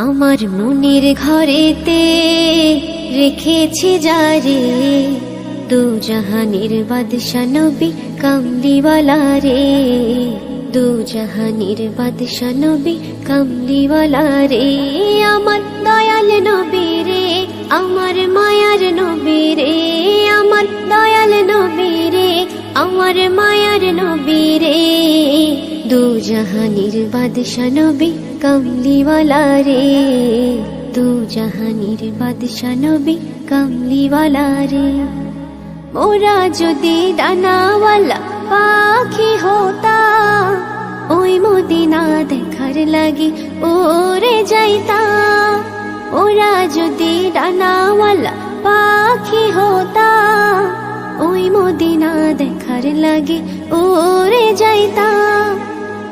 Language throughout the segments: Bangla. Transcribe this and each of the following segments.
আমার মনের ঘরেতে রেখেছি যারে, দু জাহানের বাদশা নবী কামলিওয়ালা রে, দু জাহানের বাদশা নবী কামলিওয়ালা রে। আমার দয়াল নবী রে, আমার মায়ার নবী রে, আমার দয়াল নবী রে, আমার মায়ার নবী রে, দু জাহানের বাদশা নবী কামলিওয়ালা রে, দু জাহানের বাদশা নবী কামলিওয়ালা রে। মোরা যদি ডানাওয়ালা পাখি হতা, ওই মদিনা দেখার লাগি ওরে যাইতা। ওরা যদি ডানাওয়ালা পাখি হতা, ওই মদিনা দেখার লাগি ওরে যাইতা।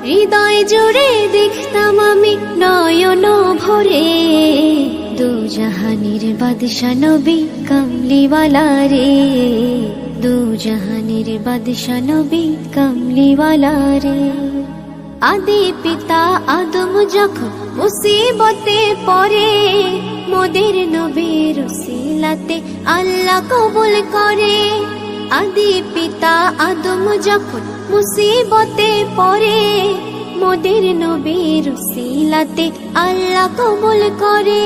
হৃদয় জুড়ে দেখতাম আমি নয়ন ভরে, দু জাহানের বাদশা নবী কামলিওয়ালা রে, দু জাহানের বাদশা নবী কামলিওয়ালা রে। আদি পিতা আদম যখন মুসিবতে পড়ে, মোদের নবীর উসিলাতে আল্লাহ কবুল করে। আদি পিতা আদম যখন মুসিবতে পড়ে, মোদের নবীর উসিলাতে আল্লাহ কবুল করে।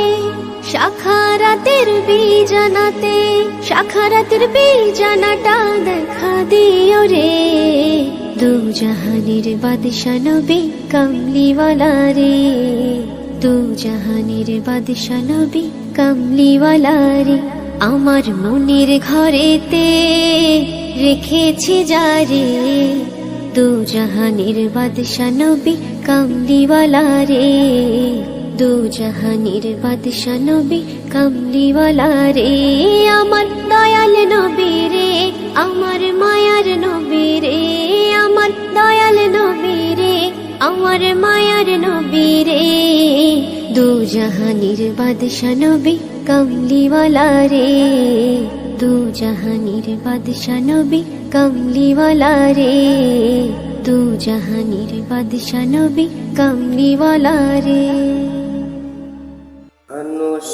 শাখারাতের বীজানাতে, শাখারাতের বীজানাটা দেখা দিও রে, দু জাহানের বাদশা নবী কামলিওয়ালা রে, দু জাহানের বাদশা নবী কামলিওয়ালা রে। আমার মনের ঘরেতে রেখেছি যারে, দু জাহানের বাদশা নবী কামলিওয়ালা রে, দু জাহানের বাদশা নবী কামলিওয়ালা রে। আমার দয়াল নবী রে, আমার মায়ার নবী রে, আমার দয়াল নবী রে, আমার মায়ার নবী রে, দু জাহানের বাদশা নবী কামলিওয়ালা রে, দু জাহানের বাদশা নবী কামলিওয়ালা রে, দু জাহানের বাদশা নবী কামলিওয়ালা রে। মানুষ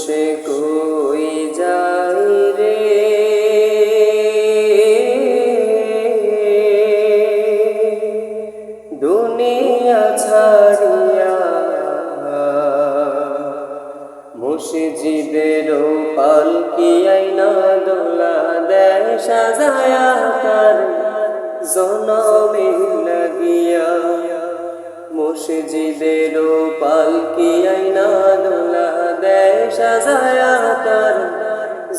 কই যায় রে, দুনিয়া ছাড়িয়া, মসজিদের পালকি আইনা দোলা দেয় সাজায়া তার জনমে লাগিয়া। মসজিদের পালকি আইনা দোলা দেয় সাজায়া তার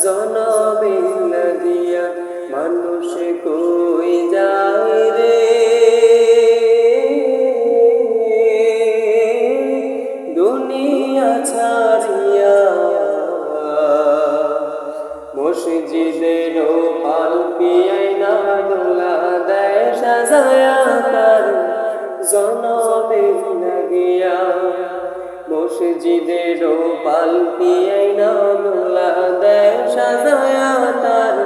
জনমে লাগিয়া। মানুষ কই যায় রে, দুনিয়া ছাড়িয়া, মসজিদের পালকি আইনা দোলা দেয় সাজায়া তার জনমে লাগিয়া। মসজিদের পালকি আইনা দোলা দেয় সাজায়া তার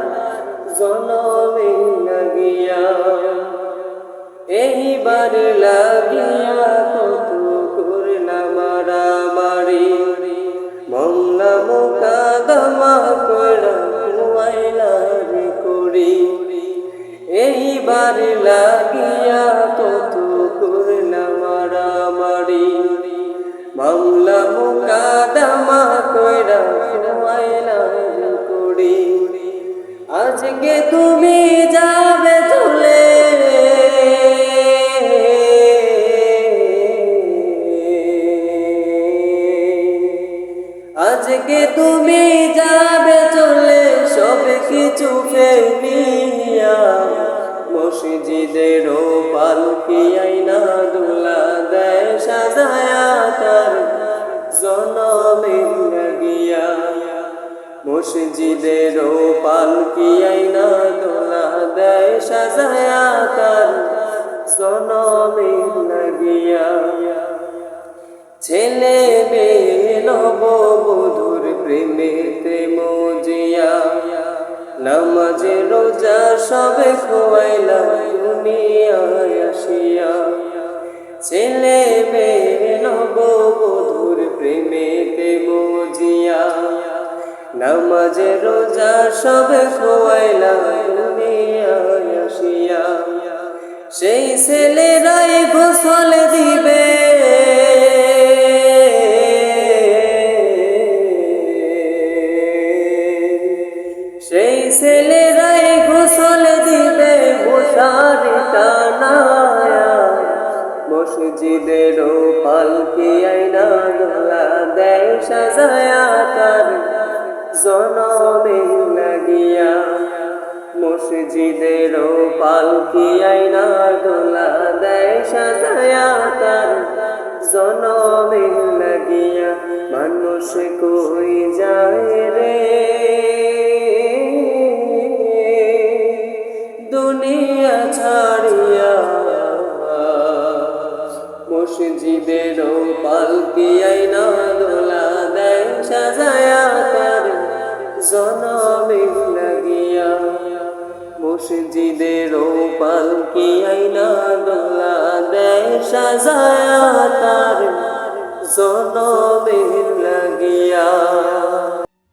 জনমে লাগিয়া। এইবার লাগিয়া কত করলা মারামারি, মামলা মোকদ্দমা কইরা কুয়াইলা রে করি। এইবার লাগিয়া কত করলা মারামারি, মামলা মোকদ্দমা কইরা কুয়াইলা রে করি। আজকে তুমি যাবে চলে, আজকে তুমি যাবে চলে সব কিছু ফেলিয়া। মসজিদের পালকি আইনা দোলা দেয় সাজায়া তার জনমে লাগিয়া। মসজিদের পালকি আইনা দোলা দেয় সাজায়া তার জনমে লাগিয়া। ছেলে মেয়ে নববধূর প্রেমেতে মজিয়া, নামাজ রোজা সবে খোয়াইলা দুনিয়ায় আসিয়া। ছেলে মেয়ে নববধূর প্রেমেতে নামাজ রোজা সব খোয়াইলা দুনিয়ায় আসিয়া সেই ছেলেরাই গোসল দিবে সেই ছেলেরাই গোসল দিবে মশারি টানায়া মসজিদের পালকি আইনা দোলা দেয় সাজায়া তার জনমে লাগিয়া মসজিদের পালকি আইনা দোলা দেয় সাজায়া তার জনমে লাগিয়া মানুষ কই যায় রে দুনিয়া ছাড়িয়া মসজিদের পালকি আইনা দোলা দেয় সাজায়া তার জনমে লাগিয়া মসজিদের পালকি আইনা দোলা দেয় সাজায়া তার